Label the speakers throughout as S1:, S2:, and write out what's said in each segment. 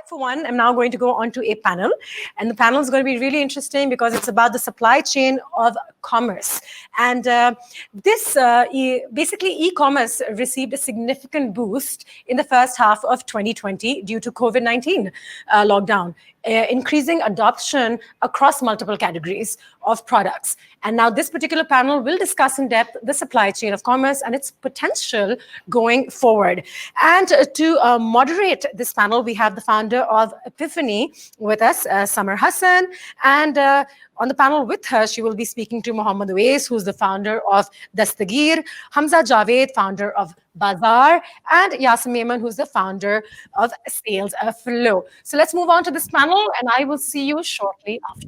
S1: for one, am now going to go on to a panel. And the panel is going to be really interesting because it's about the supply chain of commerce. And basically, e-commerce received a significant boost in the first half of 2020 due to COVID-19 lockdown, increasing adoption across multiple categories of products. And now this particular panel will discuss in depth the supply chain of commerce and its potential going forward. And to moderate this panel, we have the founder of Epiphany with us, Samar Hassan. And on the panel with her, she will be speaking to Mohammad Awais, who's the founder of Dastagir, Hamza Javed, founder of Bazaar, and Yasir Memon, who's the founder of Sales Flow. So let's move on to this panel, and I will see you shortly after.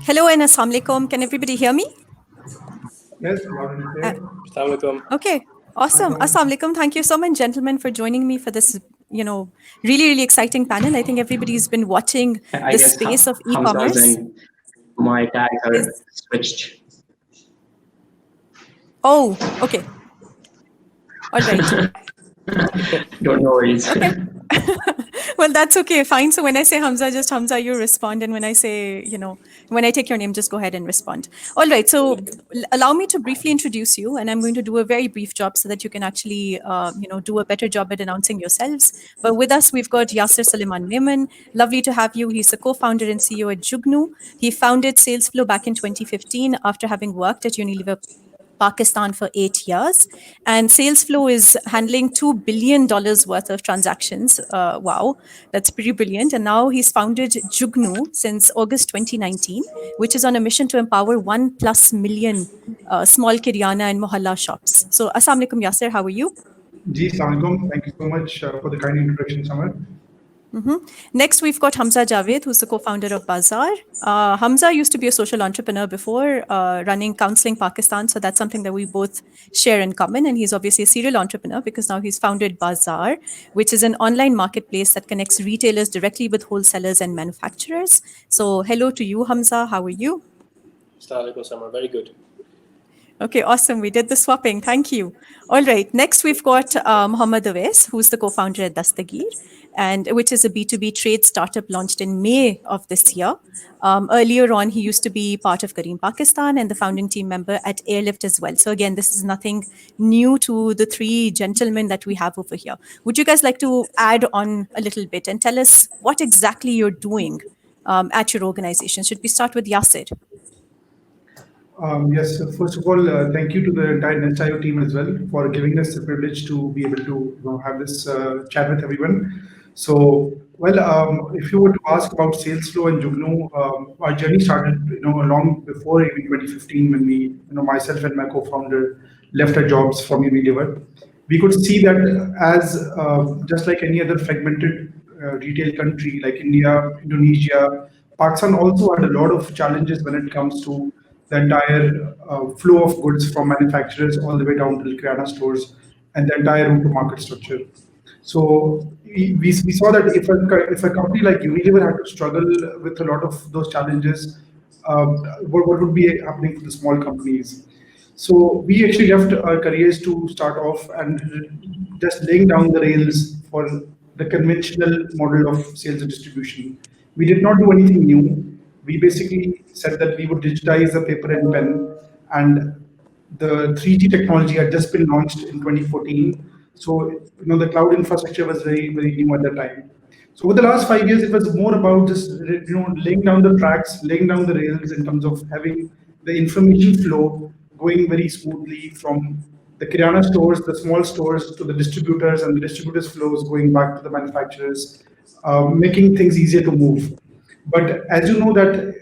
S2: Hello and Assalamu alaikum. Can everybody hear me?
S3: Yes.
S4: Assalamu alaikum.
S2: Okay, awesome. Assalamu alaikum. Thank you so much, gentlemen, for joining me for this, really, really exciting panel. I think everybody's been watching the space of e-commerce.
S4: My tags are switched.
S2: Oh, okay. All right.
S4: Don't worry.
S2: Okay. Well, that's okay. Fine. So when I say Hamza, just Hamza, you respond. And when I say, when I take your name, just go ahead and respond. All right. So allow me to briefly introduce you. And I'm going to do a very brief job so that you can actually, do a better job at announcing yourselves. But with us, we've got Yasir Suleiman Memon. Lovely to have you. He's the co-founder and CEO at Jugnu. He founded SalesFlow back in 2015 after having worked at Unilever Pakistan for 8 years. And SalesFlow is handling $2 billion worth of transactions. Wow, that's pretty brilliant. And now he's founded Jugnu since August 2019, which is on a mission to empower 1+ million small Kiryana and Mohalla shops. So Assalamu alaikum, Yasir, how are you?
S3: Ji, Assalamu alaikum. Thank you so much for the kind introduction, Samar.
S2: Next, we've got Hamza Javed, who's the co-founder of Bazaar. Hamza used to be a social entrepreneur before, running Counseling Pakistan. So that's something that we both share in common. And he's obviously a serial entrepreneur because now he's founded Bazaar, which is an online marketplace that connects retailers directly with wholesalers and manufacturers. So hello to you, Hamza. How are you?
S4: Assalamu alaikum, Samar. Very good.
S2: Okay, awesome. We did the swapping. Thank you. All right. Next, we've got Mohammad Awais, who's the co-founder at Dastagir, and which is a B2B trade startup launched in May of this year. Earlier on, he used to be part of Careem Pakistan and the founding team member at Airlift as well. So again, this is nothing new to the three gentlemen that we have over here. Would you guys like to add on a little bit and tell us what exactly you're doing at your organization? Should we start with Yasir?
S3: Yes, first of all, thank you to the entire NestIO team as well for giving us the privilege to be able to have this chat with everyone. So, if you were to ask about SalesFlow and Jugnu, our journey started, long before even 2015 when we, myself and my co-founder left our jobs from Unilever. We could see that as just like any other fragmented retail country like India, Indonesia, Pakistan also had a lot of challenges when it comes to the entire flow of goods from manufacturers all the way down to the Kiryana stores and the entire route to market structure. So we saw that if a company like Unilever had to struggle with a lot of those challenges, what would be happening for the small companies? So we actually left our careers to start off and just laying down the rails for the conventional model of sales and distribution. We did not do anything new. We basically said that we would digitize the paper and pen, and the 3G technology had just been launched in 2014. So, the cloud infrastructure was very, very new at that time. So over the last 5 years, it was more about just, laying down the tracks, laying down the rails in terms of having the information flow going very smoothly from the Kiryana stores, the small stores to the distributors, and the distributors' flows going back to the manufacturers, making things easier to move. But as you know that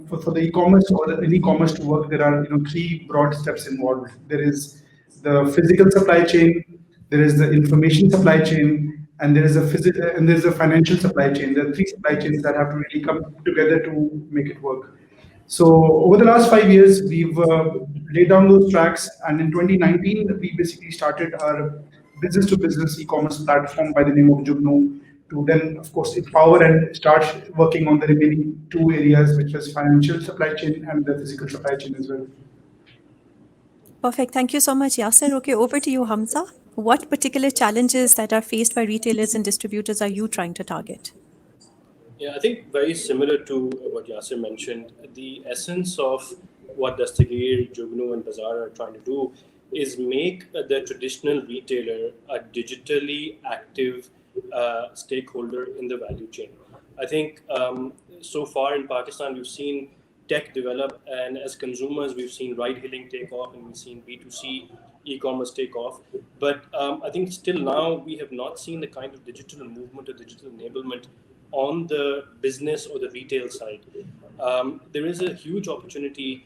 S3: for the e-commerce or any e-commerce to work, there are three broad steps involved. There is the physical supply chain, there is the information supply chain, and there is a financial supply chain. There are three supply chains that have to really come together to make it work. So over the last 5 years, we've laid down those tracks, and in 2019, we basically started our business-to-business e-commerce platform by the name of Jugnu, to then, of course, empower and start working on the remaining two areas, which was financial supply chain and the physical supply chain as well.
S2: Perfect. Thank you so much, Yasser. Okay, over to you, Hamza. What particular challenges that are faced by retailers and distributors are you trying to target?
S4: Yeah, I think very similar to what Yasser mentioned. The essence of what Dastagir, Jugnu, and Bazaar are trying to do is make the traditional retailer a digitally active stakeholder in the value chain. I think so far in Pakistan, we've seen tech develop, and as consumers, we've seen ride-hailing take off, and we've seen B2C e-commerce take off. But I think still now we have not seen the kind of digital movement or digital enablement on the business or the retail side. There is a huge opportunity,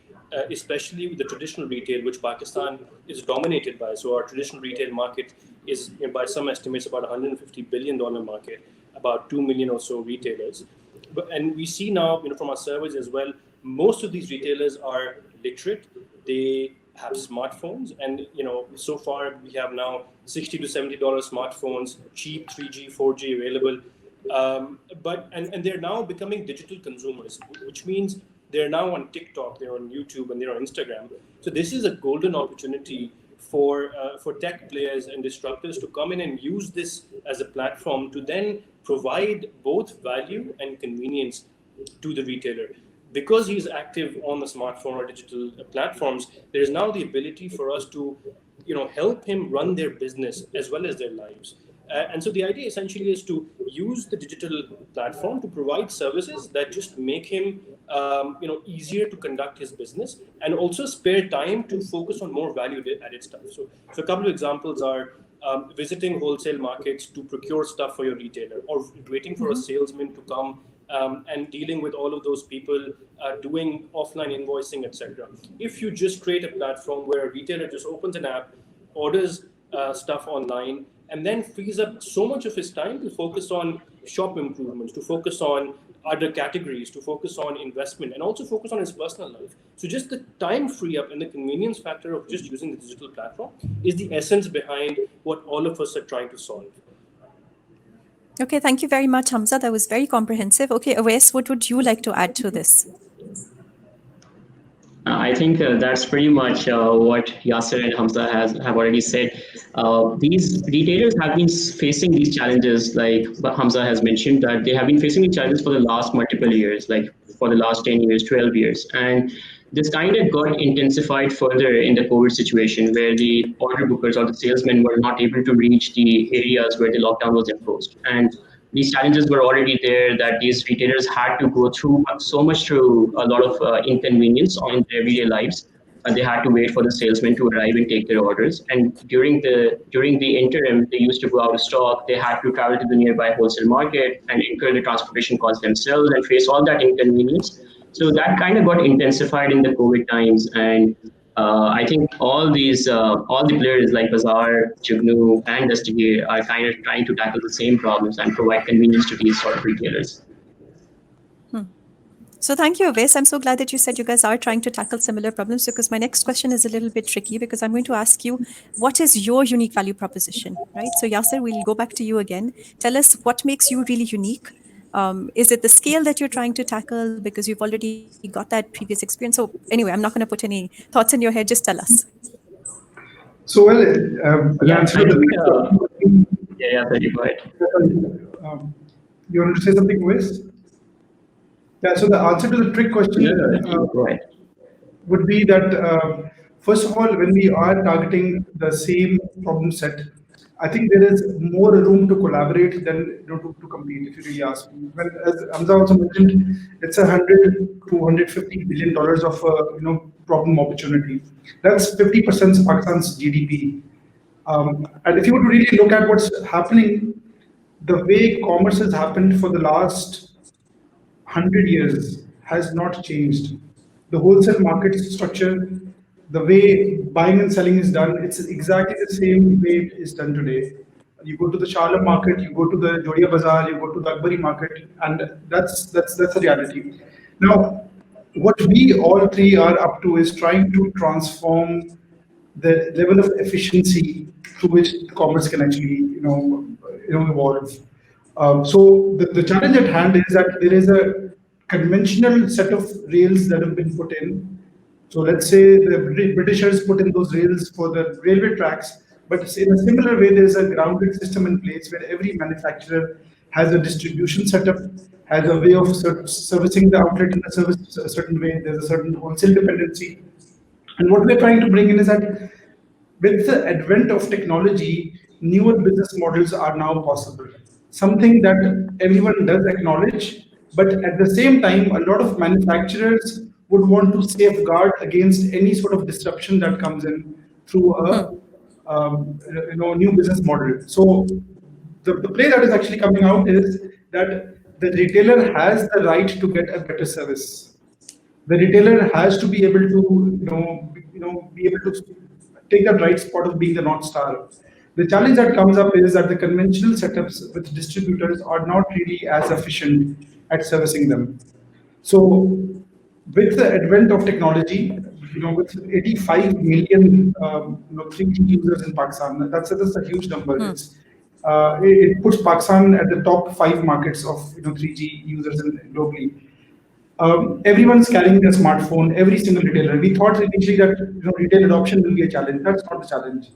S4: especially with the traditional retail, which Pakistan is dominated by. So our traditional retail market is, by some estimates, about $150 billion market, about 2 million or so retailers. And we see now, from our surveys as well, most of these retailers are literate. They have smartphones, and so far we have now $60 to $70 smartphones, cheap 3G, 4G available. But they're now becoming digital consumers, which means they're now on TikTok, they're on YouTube, and they're on Instagram. So this is a golden opportunity for tech players and disruptors to come in and use this as a platform to then provide both value and convenience to the retailer. Because he's active on the smartphone or digital platforms, there is now the ability for us to, help him run their business as well as their lives. And so the idea essentially is to use the digital platform to provide services that just make him, easier to conduct his business, and also spare time to focus on more value-added stuff. So a couple of examples are visiting wholesale markets to procure stuff for your retailer, or waiting for a salesman to come and dealing with all of those people doing offline invoicing, etc. If you just create a platform where a retailer just opens an app, orders stuff online, and then frees up so much of his time to focus on shop improvements, to focus on other categories, to focus on investment, and also focus on his personal life. So just the time free up and the convenience factor of just using the digital platform is the essence behind what all of us are trying to solve.
S2: Okay, thank you very much, Hamza. That was very comprehensive. Okay, Awais, what would you like to add to this?
S4: I think that's pretty much what Yasser and Hamza have already said. These retailers have been facing these challenges, like Hamza has mentioned, that they have been facing these challenges for the last multiple years, like for the last 10 years, 12 years. And this kind of got intensified further in the COVID situation, where the order bookers or the salesmen were not able to reach the areas where the lockdown was imposed. And these challenges were already there, that these retailers had to go through so much through a lot of inconvenience on their everyday lives. They had to wait for the salesman to arrive and take their orders. And during the interim, they used to go out of stock. They had to travel to the nearby wholesale market and incur the transportation costs themselves and face all that inconvenience. So that kind of got intensified in the COVID times. And I think all the players like Bazaar, Jugnu, and Dastagir are kind of trying to tackle the same problems and provide convenience to these sort of retailers.
S2: So thank you, Awais. I'm so glad that you said you guys are trying to tackle similar problems, because my next question is a little bit tricky, because I'm going to ask you, what is your unique value proposition, right? So Yasser, we'll go back to you again. Tell us what makes you really unique. Is it the scale that you're trying to tackle, because you've already got that previous experience? So anyway, I'm not going to put any thoughts in your head. Just tell us.
S3: So, well,
S4: go ahead.
S3: You want to say something, Wes? Yeah, so the answer to the trick question would be that, first of all, when we are targeting the same problem set, I think there is more room to collaborate than to compete, if you really ask me. Well, as Hamza also mentioned, it's $100 to $150 billion of problem opportunity. That's 50% of Pakistan's GDP. And if you were to really look at what's happening, the way commerce has happened for the last 100 years has not changed. The wholesale market structure, the way buying and selling is done, it's exactly the same way it is done today. You go to the Sharla market, you go to the Jodia Bazaar, you go to the Akbari market, and that's the reality. Now, what we all three are up to is trying to transform the level of efficiency through which commerce can actually evolve. So the challenge at hand is that there is a conventional set of rails that have been put in. So let's say the Britishers put in those rails for the railway tracks, but in a similar way, there is a grounded system in place where every manufacturer has a distribution setup, has a way of servicing the outlet in a certain way. There's a certain wholesale dependency. And what we're trying to bring in is that with the advent of technology, newer business models are now possible. Something that everyone does acknowledge, but at the same time, a lot of manufacturers would want to safeguard against any sort of disruption that comes in through a new business model. So the play that is actually coming out is that the retailer has the right to get a better service. The retailer has to be able to be able to take that right spot of being the North Star. The challenge that comes up is that the conventional setups with distributors are not really as efficient at servicing them. So with the advent of technology, with 85 million 3G users in Pakistan, that's a huge number. It puts Pakistan at the top 5 markets of 3G users globally. Everyone's carrying a smartphone, every single retailer. We thought initially that retail adoption will be a challenge. That's not the challenge.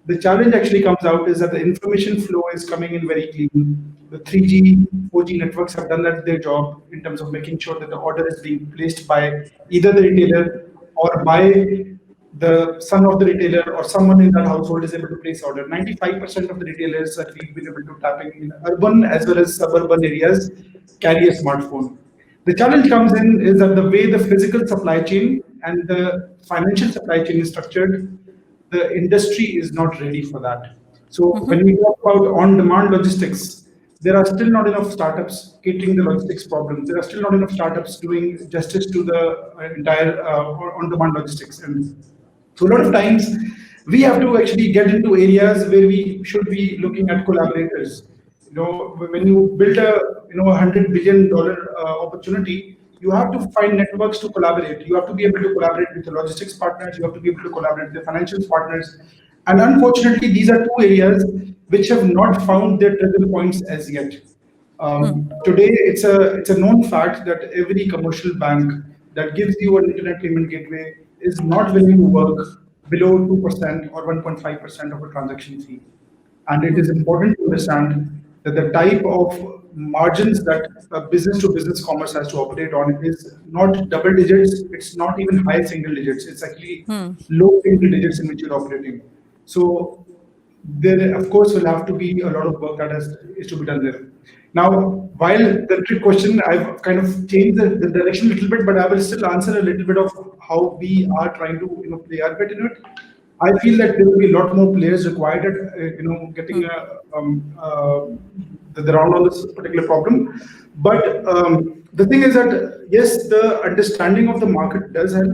S3: The challenge actually comes out is that the information flow is coming in very clean. The 3G, 4G networks have done their job in terms of making sure that the order is being placed by either the retailer or by the son of the retailer or someone in that household is able to place order. 95% of the retailers that we've been able to tap in urban as well as suburban areas carry a smartphone. The challenge comes in is that the way the physical supply chain and the financial supply chain is structured, the industry is not ready for that. So when we talk about on-demand logistics, there are still not enough startups catering the logistics problems. There are still not enough startups doing justice to the entire on-demand logistics. And so a lot of times we have to actually get into areas where we should be looking at collaborators. When you build a $100 billion opportunity, you have to find networks to collaborate. You have to be able to collaborate with the logistics partners. You have to be able to collaborate with the financial partners. And unfortunately, these are two areas which have not found their trigger points as yet. Today, it's a known fact that every commercial bank that gives you an internet payment gateway is not willing to work below 2% or 1.5% of a transaction fee. And it is important to understand that the type of margins that business-to-business commerce has to operate on is not double digits, it's not even high single digits, it's actually low single digits in which you're operating. So there, of course, will have to be a lot of work that is to be done there. Now, while the trick question, I've kind of changed the direction a little bit, but I will still answer a little bit of how we are trying to play our bit in it. I feel that there will be a lot more players required at getting the round on this particular problem. But the thing is that yes, the understanding of the market does help.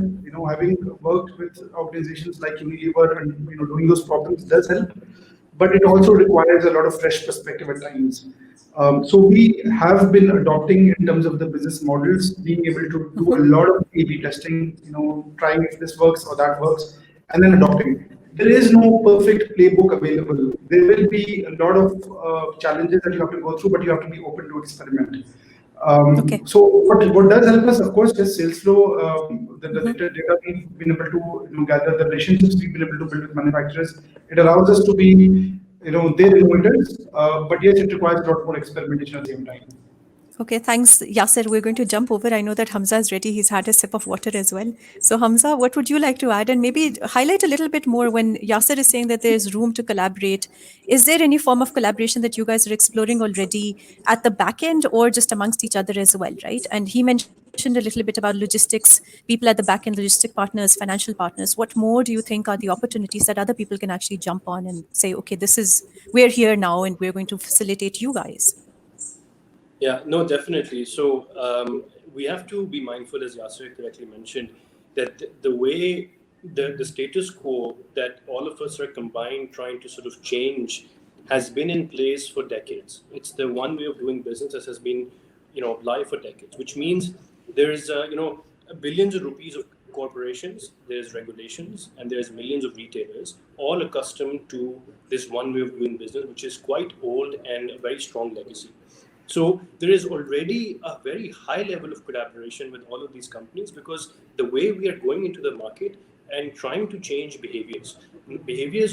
S3: Having worked with organizations like Unilever and doing those problems does help, but it also requires a lot of fresh perspective at times. So we have been adopting in terms of the business models, being able to do a lot of A/B testing, trying if this works or that works, and then adopting. There is no perfect playbook available. There will be a lot of challenges that you have to go through, but you have to be open to experiment. So what does help us, of course, is sales flow, the data we've been able to gather, the relationships we've been able to build with manufacturers. It allows us to be their innovators, but yes, it requires a lot more experimentation at the same time.
S2: Okay, thanks, Yasser. We're going to jump over. I know that Hamza is ready. He's had a sip of water as well. So Hamza, what would you like to add? And maybe highlight a little bit more when Yasser is saying that there's room to collaborate. Is there any form of collaboration that you guys are exploring already at the back end or just amongst each other as well, right? And he mentioned a little bit about logistics, people at the back end, logistic partners, financial partners. What more do you think are the opportunities that other people can actually jump on and say, okay, we're here now and we're going to facilitate you guys?
S4: Yeah, no, definitely. So we have to be mindful, as Yasser correctly mentioned, that the way the status quo that all of us are combined trying to sort of change has been in place for decades. It's the one way of doing business that has been live for decades, which means there is billions of rupees of corporations, there's regulations, and there's millions of retailers, all accustomed to this one way of doing business, which is quite old and a very strong legacy. So there is already a very high level of collaboration with all of these companies, because the way we are going into the market and trying to change behaviors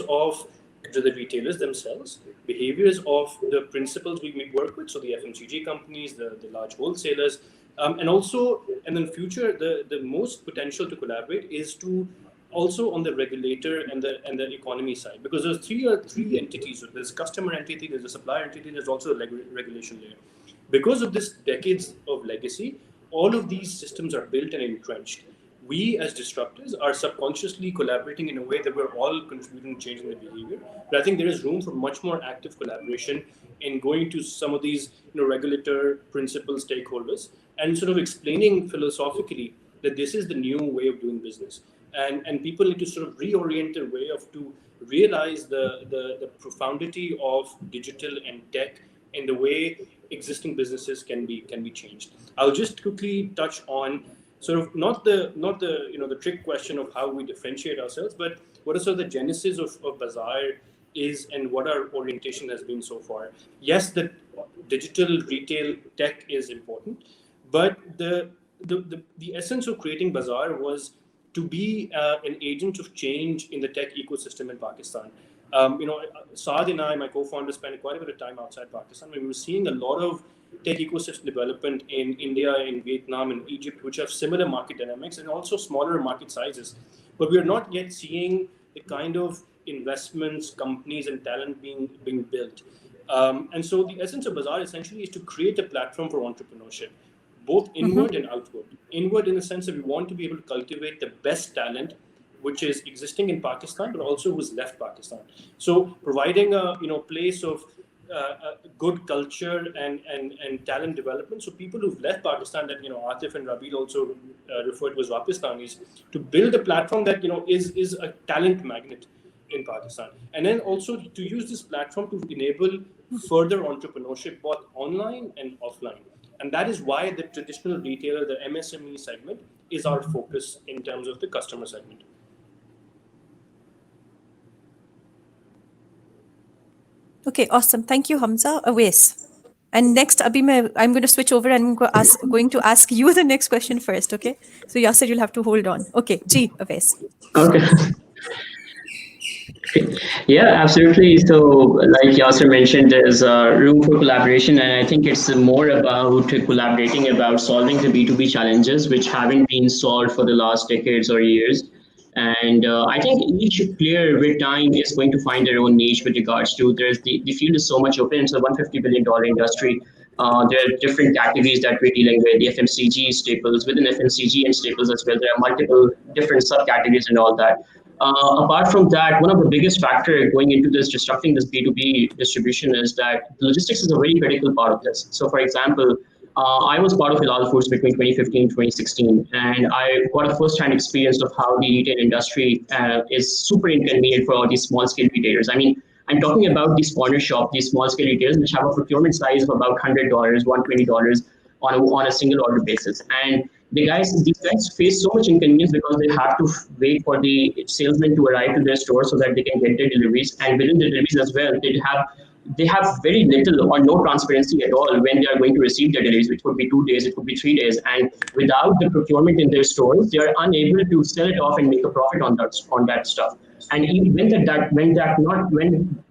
S4: of the retailers themselves, behaviors of the principals we work with, so the FMCG companies, the large wholesalers, and also, and in future, the most potential to collaborate is to also on the regulator and the economy side, because there's three entities. So there's a customer entity, there's a supplier entity, there's also a regulation layer. Because of this decades of legacy, all of these systems are built and entrenched. We as disruptors are subconsciously collaborating in a way that we're all contributing to changing the behavior. But I think there is room for much more active collaboration in going to some of these regulator, principal stakeholders and sort of explaining philosophically that this is the new way of doing business. And people need to sort of reorient their way to realize the profundity of digital and tech in the way existing businesses can be changed. I'll just quickly touch on sort of not the trick question of how we differentiate ourselves, but what are sort of the genesis of Bazaar is and what our orientation has been so far. Yes, the digital retail tech is important, but the essence of creating Bazaar was to be an agent of change in the tech ecosystem in Pakistan. Saad and I, my co-founder, spent quite a bit of time outside Pakistan. We were seeing a lot of tech ecosystem development in India, in Vietnam, and Egypt, which have similar market dynamics and also smaller market sizes. But we are not yet seeing the kind of investments, companies, and talent being built. And so the essence of Bazaar essentially is to create a platform for entrepreneurship, both inward and outward. Inward in the sense that we want to be able to cultivate the best talent which is existing in Pakistan, but also who's left Pakistan. So providing a place of good culture and talent development. So people who've left Pakistan, that Atif and Rabil also referred to as Wapistanis, to build a platform that is a talent magnet in Pakistan, and then also to use this platform to enable further entrepreneurship both online and offline. And that is why the traditional retailer, the MSME segment, is our focus in terms of the customer segment.
S2: Okay, awesome. Thank you, Hamza. Awais. And next, Abhi, I'm going to switch over and I'm going to ask you the next question first, okay? So Yasser, you'll have to hold on. Okay, Ji, Awais.
S5: Okay. Yeah, absolutely. So like Yasser mentioned, there's room for collaboration, and I think it's more about collaborating about solving the B2B challenges which haven't been solved for the last decades or years. And I think each player with time is going to find their own niche with regards to the field is so much open. It's a $150 billion industry. There are different categories that we're dealing with, the FMCG staples, within FMCG and staples as well. There are multiple different subcategories and all that. Apart from that, one of the biggest factors going into this, disrupting this B2B distribution is that logistics is a very critical part of this. So for example, I was part of Hilal Foods between 2015 and 2016, and I got a first-hand experience of how the retail industry is super inconvenient for all these small-scale retailers. I mean, I'm talking about these corner shop, these small-scale retailers, which have a procurement size of about $100, $120 on a single order basis. And these guys face so much inconvenience because they have to wait for the salesman to arrive to their store so that they can get their deliveries. And within the deliveries as well, they have very little or no transparency at all when they are going to receive their deliveries, which could be 2 days, it could be 3 days. And without the procurement in their stores, they are unable to sell it off and make a profit on that stuff. And even when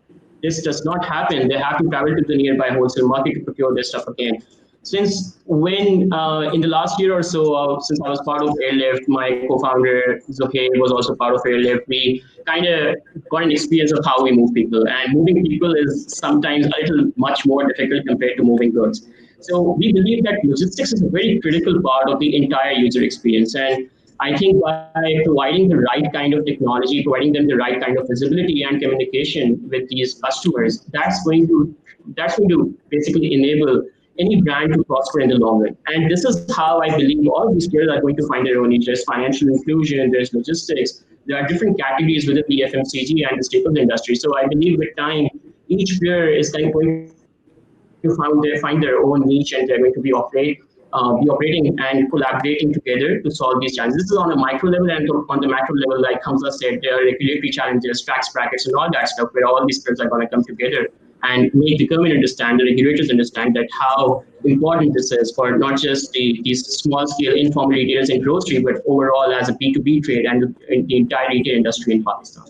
S5: this does not happen, they have to travel to the nearby wholesale market to procure their stuff again. Since when, in the last year or so, since I was part of Airlift, my co-founder Zohair was also part of Airlift, we kind of got an experience of how we move people. And moving people is sometimes a little much more difficult compared to moving goods. So we believe that logistics is a very critical part of the entire user experience. And I think by providing the right kind of technology, providing them the right kind of visibility and communication with these customers, that's going to basically enable any brand to prosper in the long run. And this is how I believe all these players are going to find their own niche. There's financial inclusion, there's logistics, there are different categories within the FMCG and the staples industry. So I believe with time, each player is going to find their own niche and they're going to be operate be operating and collaborating together to solve these challenges. This is on a micro level, and on the macro level, like Hamza said, there are regulatory challenges, tax brackets, and all that stuff, where all these players are going to come together and make the government understand, the regulators understand that how important this is for not just these small-scale informal retailers in grocery, but overall as a B2B trade and the entire retail industry in Pakistan.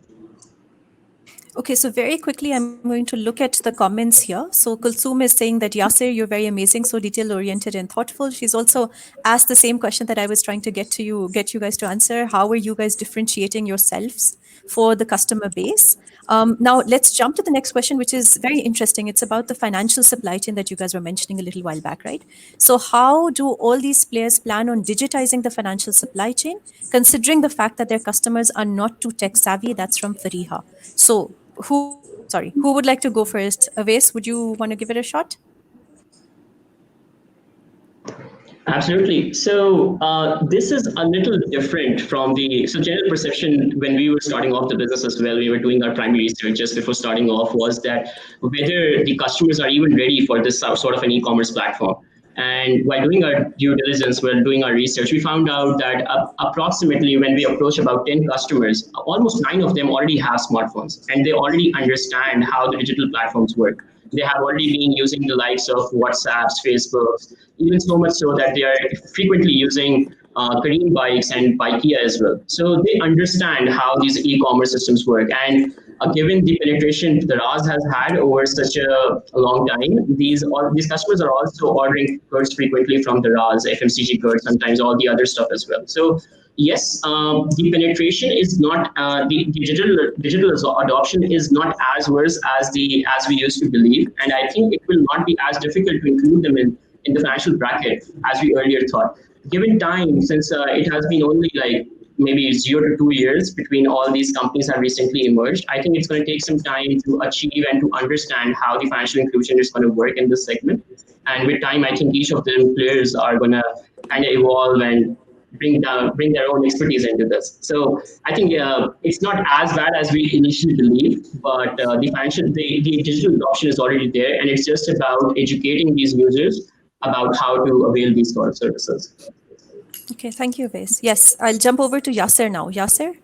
S2: Okay, so very quickly, I'm going to look at the comments here. So Kulsoom is saying that Yasser, you're very amazing, so detail-oriented and thoughtful. She's also asked the same question that I was trying to get you guys to answer. How are you guys differentiating yourselves for the customer base? Now, let's jump to the next question, which is very interesting. It's about the financial supply chain that you guys were mentioning a little while back, right? So how do all these players plan on digitizing the financial supply chain, considering the fact that their customers are not too tech-savvy? That's from Fariha. So who would like to go first? Awais, would you want to give it a shot?
S5: Absolutely. So this is a little different from so general perception when we were starting off the business as well, we were doing our primary research just before starting off, was that whether the customers are even ready for this sort of an e-commerce platform. And while doing our due diligence, while doing our research, we found out that approximately when we approach about 10 customers, almost 9 of them already have smartphones and they already understand how the digital platforms work. They have already been using the likes of WhatsApps, Facebooks, even so much so that they are frequently using Careem bikes and Bikea as well. So they understand how these e-commerce systems work. And given the penetration Daraz has had over such a long time, these customers are also ordering goods frequently from Daraz, FMCG goods, sometimes all the other stuff as well. So yes, the penetration is not the digital adoption is not as worse as we used to believe, and I think it will not be as difficult to include them in the financial bracket as we earlier thought. Given time, since it has been only like maybe 0 to 2 years between all these companies have recently emerged, I think it's going to take some time to achieve and to understand how the financial inclusion is going to work in this segment. And with time, I think each of the players are going to kind of evolve and bring their own expertise into this. So I think it's not as bad as we initially believed, but the digital adoption is already there, and it's just about educating these users about how to avail these sort of services.
S2: Okay, thank you, Awais. Yes, I'll jump over to Yasser now. Yasser?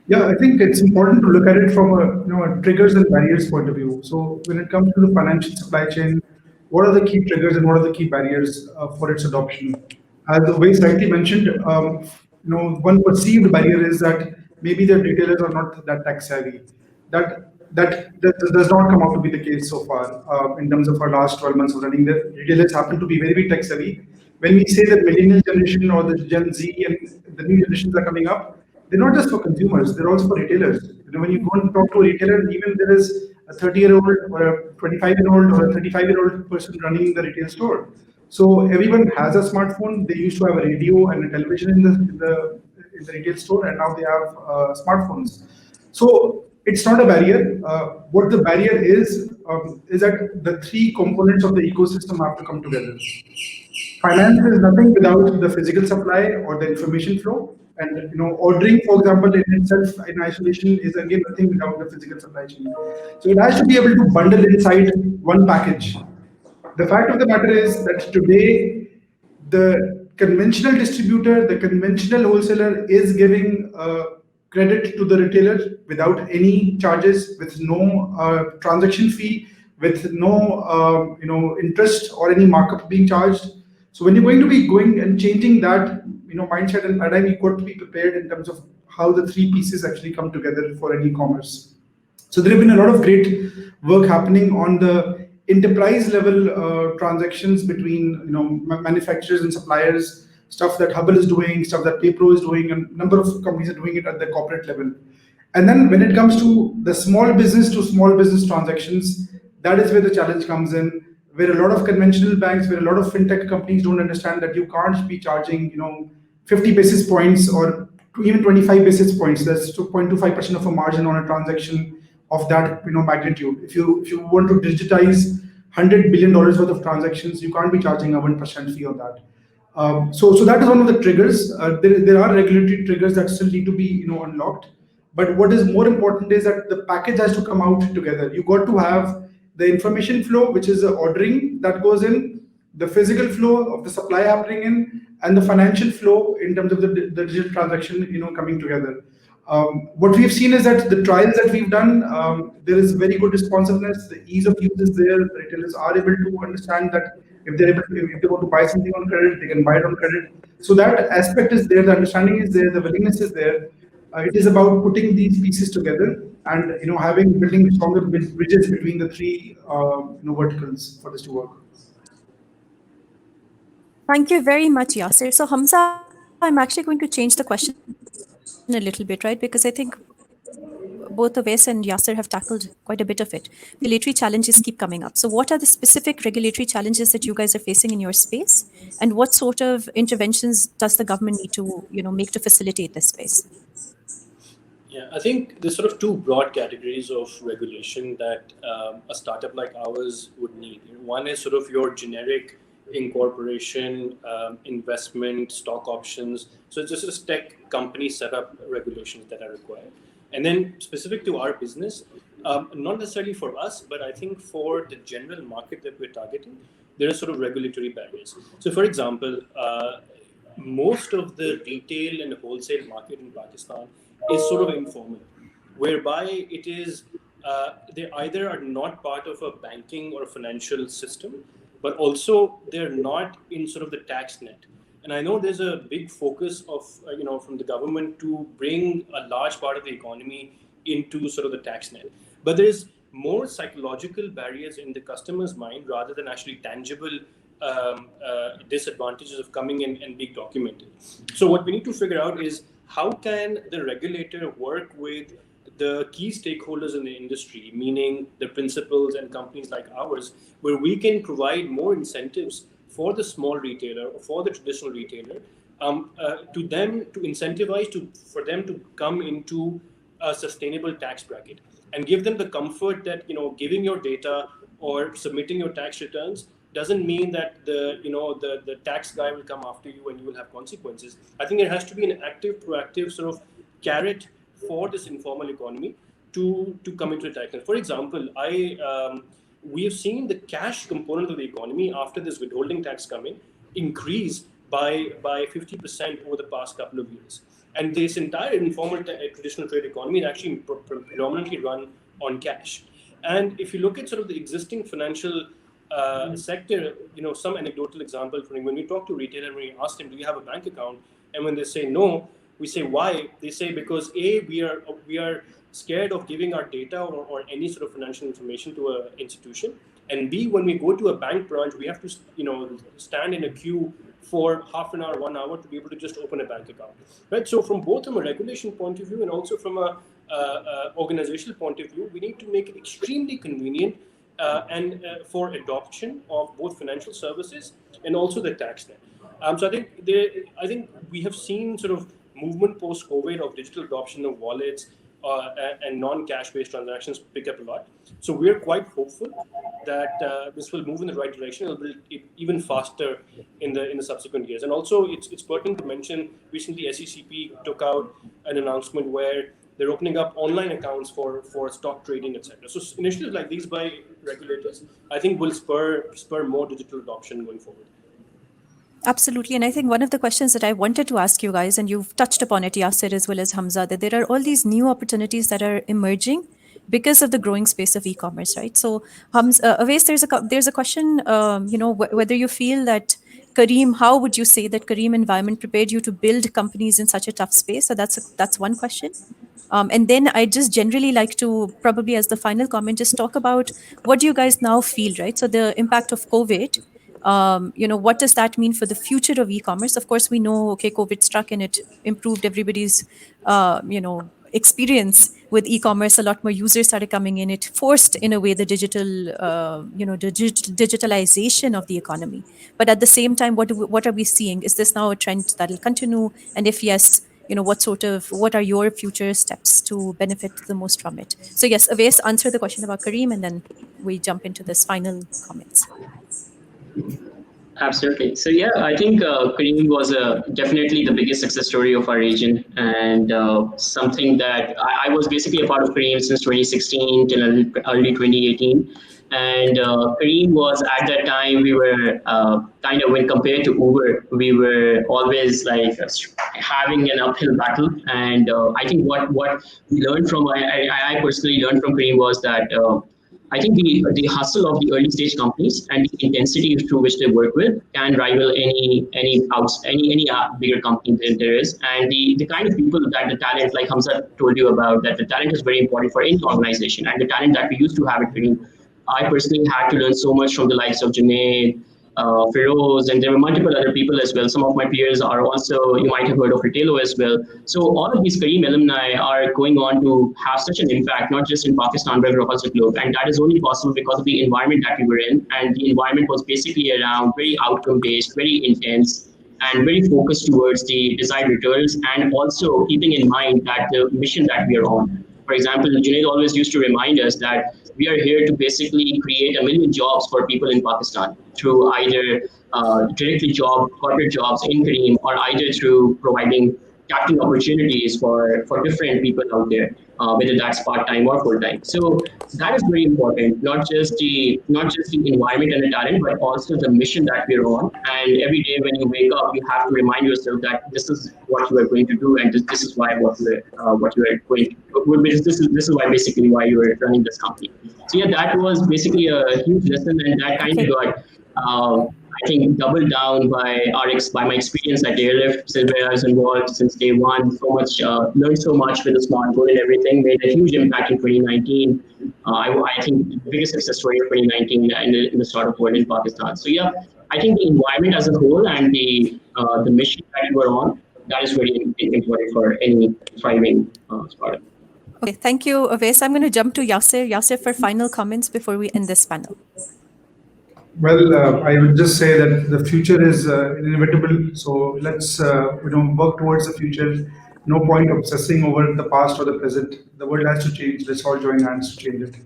S3: Yeah, I think it's important to look at it from a triggers and barriers point of view. So when it comes to the financial supply chain, what are the key triggers and what are the key barriers for its adoption? As Awais rightly mentioned, one perceived barrier is that maybe the retailers are not that tech savvy. That does not come out to be the case so far in terms of our last 12 months of running. The retailers happen to be very, very tech savvy. When we say that millennial generation or the Gen Z and the new generations are coming up, they're not just for consumers, they're also for retailers. When you go and talk to a retailer, even there is a 30-year-old or a 25-year-old or a 35-year-old person running the retail store. So everyone has a smartphone. They used to have a radio and a television in the retail store, and now they have smartphones. So it's not a barrier. What the barrier is that the 3 components of the ecosystem have to come together. Finance is nothing without the physical supply or the information flow. And ordering, for example, in itself in isolation is again nothing without the physical supply chain. So it has to be able to bundle inside one package. The fact of the matter is that today, the conventional distributor, the conventional wholesaler is giving credit to the retailer without any charges, with no transaction fee, with no interest or any markup being charged. So when you're going to be going and changing that mindset and paradigm, you've got to be prepared in terms of how the 3 pieces actually come together for an e-commerce. So there have been a lot of great work happening on the enterprise level transactions between manufacturers and suppliers, stuff that Hubble is doing, stuff that PayPro is doing, and a number of companies are doing it at the corporate level. And then when it comes to the small business to small business transactions, that is where the challenge comes in, where a lot of conventional banks, where a lot of fintech companies don't understand that you can't be charging 50 basis points or even 25 basis points. That's 2.25% of a margin on a transaction of that magnitude. If you want to digitize $100 billion worth of transactions, you can't be charging a 1% fee on that. So that is one of the triggers. There are regulatory triggers that still need to be unlocked. But what is more important is that the package has to come out together. You got to have the information flow, which is the ordering that goes in, the physical flow of the supply happening in, and the financial flow in terms of the digital transaction, coming together. What we've seen is that the trials that we've done, there is very good responsiveness. The ease of use is there. The retailers are able to understand that if if they want to buy something on credit, they can buy it on credit. So that aspect is there. The understanding is there. The willingness is there. It is about putting these pieces together and building stronger bridges between the three verticals for this to work.
S2: Thank you very much, Yasser. So Hamza, I'm actually going to change the question a little bit, right? Because I think both Awais and Yasser have tackled quite a bit of it. Regulatory challenges keep coming up. So what are the specific regulatory challenges that you guys are facing in your space? And what sort of interventions does the government need to, make to facilitate this space?
S4: Yeah, I think there's sort of two broad categories of regulation that a startup like ours would need. One is sort of your generic incorporation, investment, stock options. So it's just tech company setup regulations that are required. And then specific to our business, not necessarily for us, but I think for the general market that we're targeting, there are sort of regulatory barriers. So for example, most of the retail and wholesale market in Pakistan is sort of informal, whereby it is, they either are not part of a banking or a financial system, but also they're not in sort of the tax net. And I know there's a big focus of, from the government to bring a large part of the economy into sort of the tax net. But there's more psychological barriers in the customer's mind rather than actually tangible disadvantages of coming in and being documented. So what we need to figure out is how can the regulator work with the key stakeholders in the industry, meaning the principals and companies like ours, where we can provide more incentives for the small retailer or for the traditional retailer, to them to incentivize for them to come into a sustainable tax bracket and give them the comfort that giving your data or submitting your tax returns doesn't mean that the tax guy will come after you and you will have consequences. I think there has to be an active, proactive sort of carrot for this informal economy to come into the tax net. For example, we have seen the cash component of the economy after this withholding tax coming increase by 50% over the past couple of years. And this entire informal traditional trade economy is actually predominantly run on cash. And if you look at sort of the existing financial sector, some anecdotal example from when we talk to retailers, when we ask them, do you have a bank account? And when they say no, we say, why? They say, because A, we are scared of giving our data or any sort of financial information to an institution. And B, when we go to a bank branch, we have to, stand in a queue for half an hour, 1 hour to be able to just open a bank account, right? So from both from a regulation point of view and also from a organizational point of view, we need to make it extremely convenient and for adoption of both financial services and also the tax net. So I think we have seen sort of movement post-COVID of digital adoption of wallets and non-cash-based transactions pick up a lot. So we're quite hopeful that this will move in the right direction. It'll be even faster in the subsequent years. And also, it's pertinent to mention, recently SECP took out an announcement where they're opening up online accounts for stock trading, etc. So initiatives like these by regulators, I think, will spur more digital adoption going forward.
S2: Absolutely. And I think one of the questions that I wanted to ask you guys, and you've touched upon it, Yasser as well as Hamza, that there are all these new opportunities that are emerging because of the growing space of e-commerce, right? So, Awais, there's a question, whether you feel that Careem, how would you say that Careem environment prepared you to build companies in such a tough space? So that's one question. And then I just generally like to probably as the final comment, just talk about what do you guys now feel, right? So the impact of COVID, what does that mean for the future of e-commerce? Of course, we know, okay, COVID struck and it improved everybody's, experience with e-commerce. A lot more users started coming in. It forced, in a way, the digitalization of the economy. But at the same time, what are we seeing? Is this now a trend that will continue? And if yes, what are your future steps to benefit the most from it? So yes, Awais, answer the question about Careem, and then we jump into this final comments.
S5: Absolutely. So yeah, I think Careem was definitely the biggest success story of our region, and something that I was basically a part of Careem since 2016 till early 2018. And Careem was at that time, we were kind of, when compared to Uber, we were always like having an uphill battle. And I think what we learned from, I personally learned from Careem was that I think the hustle of the early stage companies and the intensity through which they work with can rival any bigger company that there is. And the kind of people that the talent, like Hamza told you about, that the talent is very important for any organization, and the talent that we used to have at Careem, I personally had to learn so much from the likes of Junaid, Feroz, and there were multiple other people as well. Some of my peers are also, you might have heard of Ritello as well. So all of these Careem alumni are going on to have such an impact, not just in Pakistan, but across the globe. And that is only possible because of the environment that we were in. And the environment was basically around very outcome-based, very intense, and very focused towards the desired returns, and also keeping in mind that the mission that we are on. For example, Junaid always used to remind us that we are here to basically create 1 million jobs for people in Pakistan through either directly corporate jobs in Careem, or either through providing captain opportunities for different people out there, whether that's part-time or full-time. So that is very important, not just the environment and the talent, but also the mission that we're on. And every day when you wake up, you have to remind yourself that this is what you are going to do, and this is why what you are going to do. This is why basically why you are running this company. So yeah, that was basically a huge lesson, and that kind of got I think doubled down by my experience at Airlift, since where I was involved since day one. So much, learned so much with the smart goal and everything. Made a huge impact in 2019. I think the biggest success story of 2019 in the startup world in Pakistan. So yeah, I think the environment as a whole and the mission that you are on, that is very important for any thriving startup.
S2: Okay, thank you, Awais. I'm going to jump to Yasir. Yasir, for final comments before we end this panel.
S3: Well, I would just say that the future is inevitable. So let's work towards the future. No point obsessing over the past or the present. The world has to change. Let's all join hands to change it.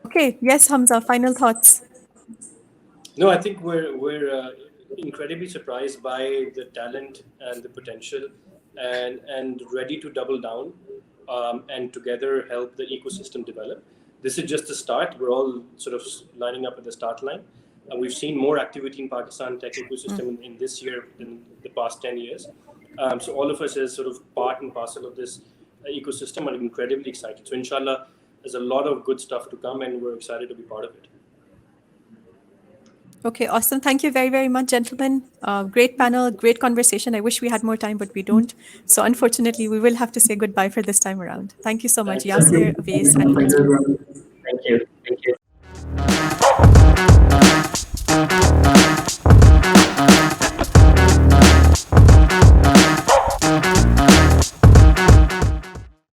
S2: Okay, yes, Hamza, final thoughts.
S4: No, I think we're incredibly surprised by the talent and the potential, and ready to double down and together help the ecosystem develop. This is just the start. We're all sort of lining up at the start line. And we've seen more activity in Pakistan tech ecosystem in this year than the past 10 years. So all of us as sort of part and parcel of this ecosystem are incredibly excited. So inshallah, there's a lot of good stuff to come, and we're excited to be part of it.
S2: Okay, awesome. Thank you very, very much, gentlemen. Great panel, great conversation. I wish we had more time, but we don't. So unfortunately, we will have to say goodbye for this time around. Thank you so much, Yasir, Awais, and Hamza.
S5: Thank you.